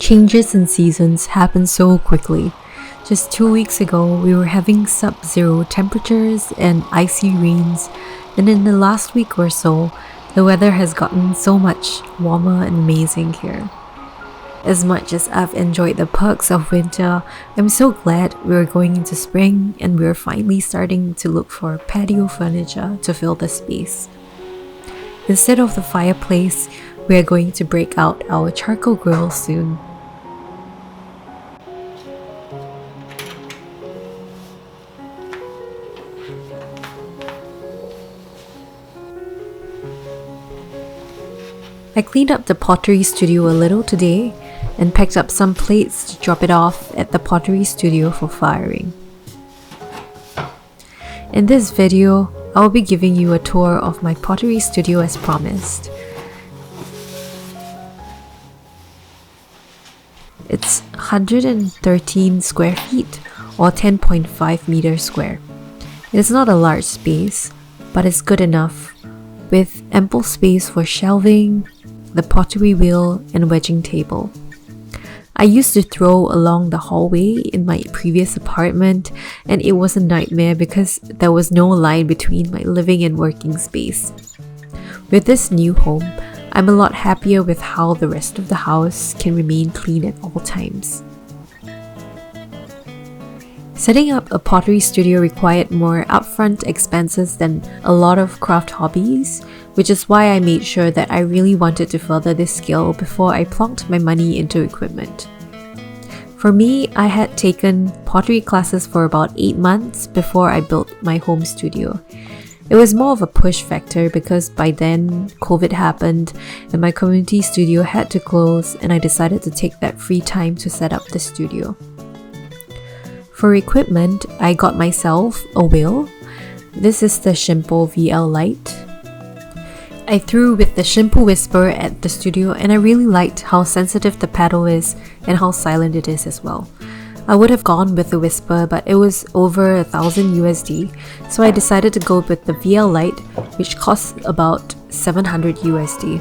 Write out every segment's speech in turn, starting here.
Changes in seasons happen so quickly. Just 2 weeks ago, we were having sub-zero temperatures and icy rains, and in the last week or so, the weather has gotten so much warmer and amazing here. As much as I've enjoyed the perks of winter, I'm so glad we're going into spring and we're finally starting to look for patio furniture to fill the space. Instead of the fireplace, we are going to break out our charcoal grill soon. I cleaned up the pottery studio a little today and packed up some plates to drop it off at the pottery studio for firing. In this video, I'll be giving you a tour of my pottery studio as promised. It's 113 square feet or 10.5 meters square. It's not a large space, but it's good enough, with ample space for shelving, the pottery wheel, and wedging table. I used to throw along the hallway in my previous apartment, and it was a nightmare because there was no line between my living and working space. With this new home, I'm a lot happier with how the rest of the house can remain clean at all times. Setting up a pottery studio required more upfront expenses than a lot of craft hobbies, which is why I made sure that I really wanted to further this skill before I plonked my money into equipment. For me, I had taken pottery classes for about 8 months before I built my home studio. It was more of a push factor because by then, COVID happened and my community studio had to close, and I decided to take that free time to set up the studio. For equipment, I got myself a wheel. This is the Shimpo VL Lite. I threw with the Shimpo Whisper at the studio, and I really liked how sensitive the paddle is and how silent it is as well. I would have gone with the Whisper, but it was over 1,000 USD, so I decided to go with the VL Lite, which costs about 700 USD.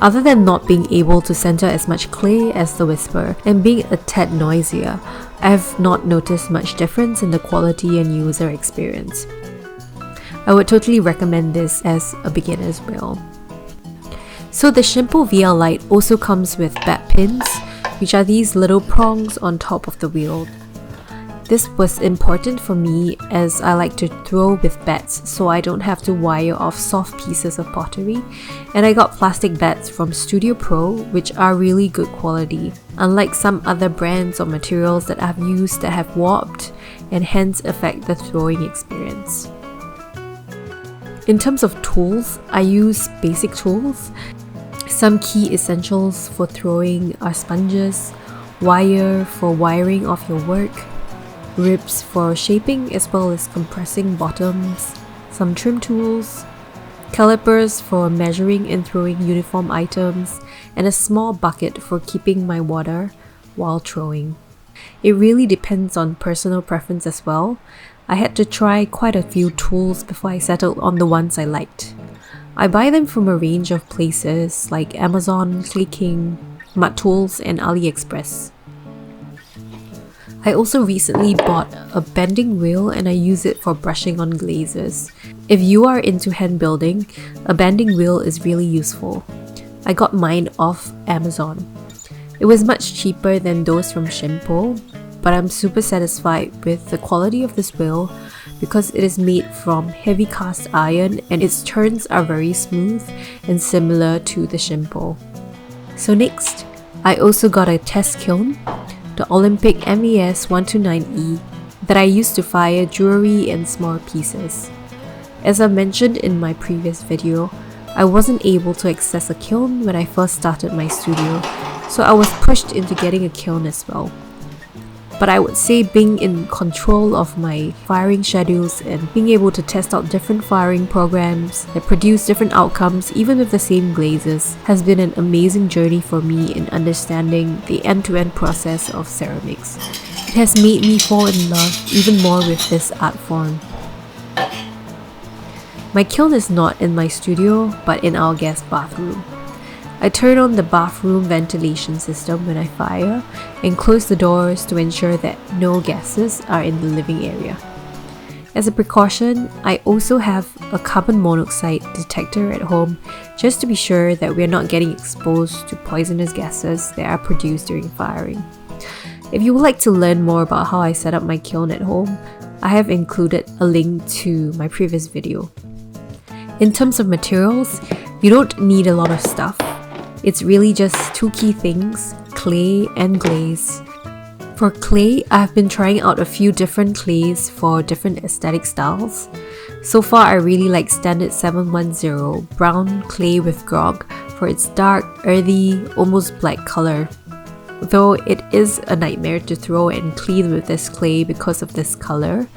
Other than not being able to center as much clay as the Whisper and being a tad noisier, I have not noticed much difference in the quality and user experience. I would totally recommend this as a beginner's wheel. So the Shimpo VL Lite also comes with bat pins, which are these little prongs on top of the wheel. This was important for me as I like to throw with bats so I don't have to wire off soft pieces of pottery, and I got plastic bats from Studio Pro, which are really good quality, unlike some other brands or materials that I've used that have warped and hence affect the throwing experience. In terms of tools, I use basic tools. Some key essentials for throwing are sponges, wire for wiring off your work, ribs for shaping as well as compressing bottoms, some trim tools, calipers for measuring and throwing uniform items, and a small bucket for keeping my water while throwing. It really depends on personal preference as well. I had to try quite a few tools before I settled on the ones I liked. I buy them from a range of places like Amazon, Clay King, Mud Tools, and AliExpress. I also recently bought a bending wheel and I use it for brushing on glazes. If you are into hand building, a bending wheel is really useful. I got mine off Amazon. It was much cheaper than those from Shimpo, but I'm super satisfied with the quality of this wheel because it is made from heavy cast iron and its turns are very smooth and similar to the Shimpo. So next, I also got a test kiln, the Olympic MES 129E, that I use to fire jewelry and small pieces. As I mentioned in my previous video, I wasn't able to access a kiln when I first started my studio, so I was pushed into getting a kiln as well. But I would say being in control of my firing schedules and being able to test out different firing programs that produce different outcomes even with the same glazes has been an amazing journey for me in understanding the end-to-end process of ceramics. It has made me fall in love even more with this art form. My kiln is not in my studio but in our guest bathroom. I turn on the bathroom ventilation system when I fire and close the doors to ensure that no gases are in the living area. As a precaution, I also have a carbon monoxide detector at home just to be sure that we are not getting exposed to poisonous gases that are produced during firing. If you would like to learn more about how I set up my kiln at home, I have included a link to my previous video. In terms of materials, you don't need a lot of stuff. It's really just two key things, clay and glaze. For clay, I've been trying out a few different clays for different aesthetic styles. So far, I really like Standard 710 brown clay with grog for its dark, earthy, almost black color. Though it is a nightmare to throw and clean with this clay because of this color,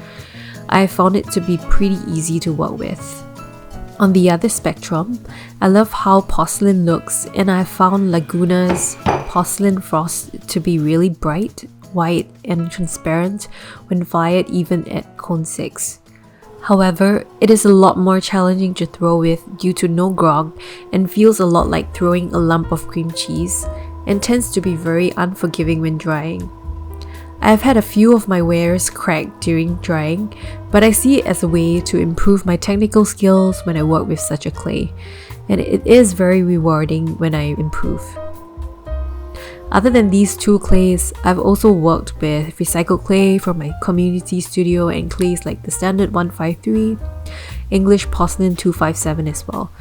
I found it to be pretty easy to work with. On the other spectrum, I love how porcelain looks, and I found Laguna's porcelain frost to be really bright, white and transparent when fired even at cone 6. However, it is a lot more challenging to throw with due to no grog and feels a lot like throwing a lump of cream cheese and tends to be very unforgiving when drying. I have had a few of my wares crack during drying, but I see it as a way to improve my technical skills when I work with such a clay, and it is very rewarding when I improve. Other than these two clays, I've also worked with recycled clay from my community studio and clays like the Standard 153, English Porcelain 257 as well.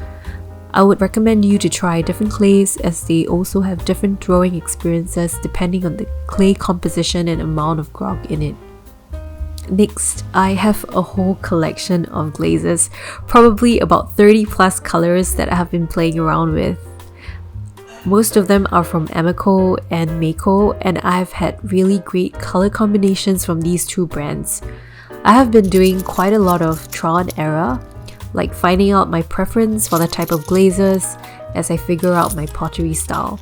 I would recommend you to try different clays as they also have different throwing experiences depending on the clay composition and amount of grog in it. Next, I have a whole collection of glazes, probably about 30 plus colors that I have been playing around with. Most of them are from Amaco and Mayco, and I have had really great color combinations from these two brands. I have been doing quite a lot of trial and error, like finding out my preference for the type of glazes as I figure out my pottery style.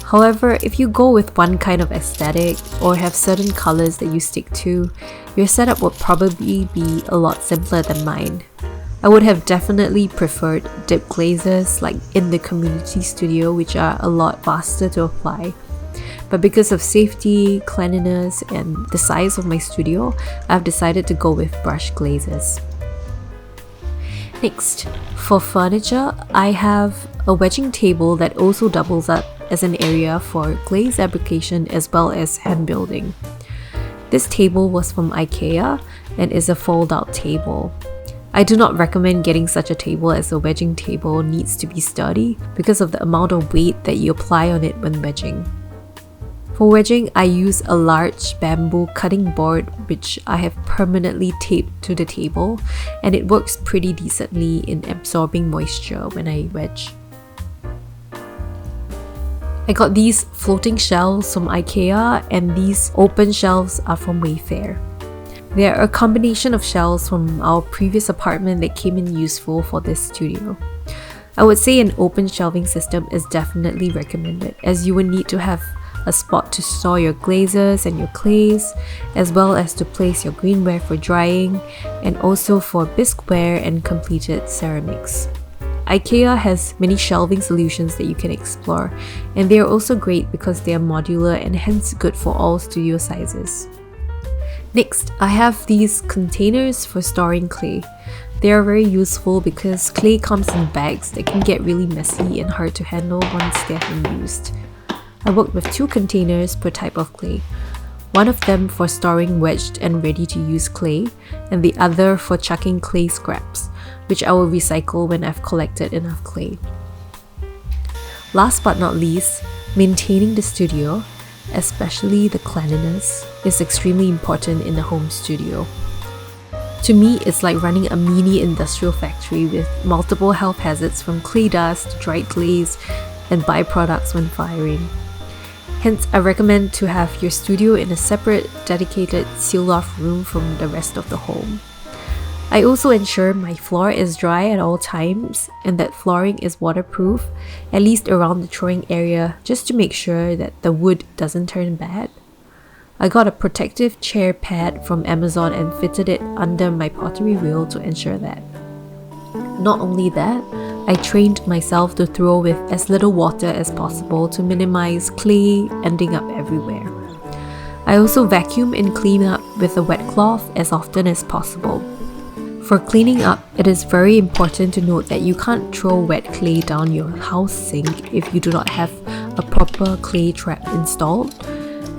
However, if you go with one kind of aesthetic or have certain colors that you stick to, your setup would probably be a lot simpler than mine. I would have definitely preferred dip glazes like in the community studio, which are a lot faster to apply. But because of safety, cleanliness, and the size of my studio, I've decided to go with brush glazes. Next, for furniture, I have a wedging table that also doubles up as an area for glaze application as well as hand building. This table was from IKEA and is a fold-out table. I do not recommend getting such a table as the wedging table needs to be sturdy because of the amount of weight that you apply on it when wedging. For wedging, I use a large bamboo cutting board which I have permanently taped to the table, and it works pretty decently in absorbing moisture when I wedge. I got these floating shelves from IKEA, and these open shelves are from Wayfair. They are a combination of shelves from our previous apartment that came in useful for this studio. I would say an open shelving system is definitely recommended, as you would need to have a spot to store your glazes and your clays, as well as to place your greenware for drying, and also for bisqueware and completed ceramics. IKEA has many shelving solutions that you can explore, and they are also great because they are modular and hence good for all studio sizes. Next, I have these containers for storing clay. They are very useful because clay comes in bags that can get really messy and hard to handle once they have been used. I worked with 2 containers per type of clay, one of them for storing wedged and ready to use clay, and the other for chucking clay scraps, which I will recycle when I've collected enough clay. Last but not least, maintaining the studio, especially the cleanliness, is extremely important in a home studio. To me, it's like running a mini industrial factory with multiple health hazards from clay dust to dried glaze and byproducts when firing. Hence, I recommend to have your studio in a separate, dedicated, sealed-off room from the rest of the home. I also ensure my floor is dry at all times and that flooring is waterproof, at least around the throwing area, just to make sure that the wood doesn't turn bad. I got a protective chair pad from Amazon and fitted it under my pottery wheel to ensure that. Not only that, I trained myself to throw with as little water as possible to minimize clay ending up everywhere. I also vacuum and clean up with a wet cloth as often as possible. For cleaning up, it is very important to note that you can't throw wet clay down your house sink if you do not have a proper clay trap installed,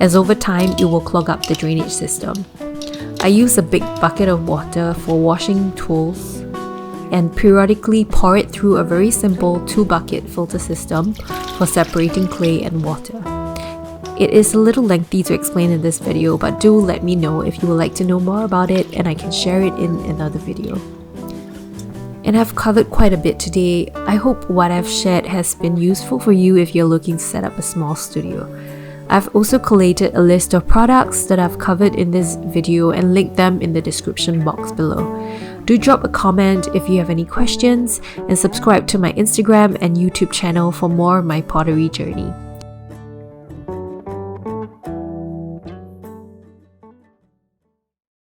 as over time it will clog up the drainage system. I use a big bucket of water for washing tools and periodically pour it through a very simple 2-bucket filter system for separating clay and water. It is a little lengthy to explain in this video, but do let me know if you would like to know more about it and I can share it in another video. And I've covered quite a bit today. I hope what I've shared has been useful for you if you're looking to set up a small studio. I've also collated a list of products that I've covered in this video and linked them in the description box below. Do drop a comment if you have any questions and subscribe to my Instagram and YouTube channel for more of my pottery journey.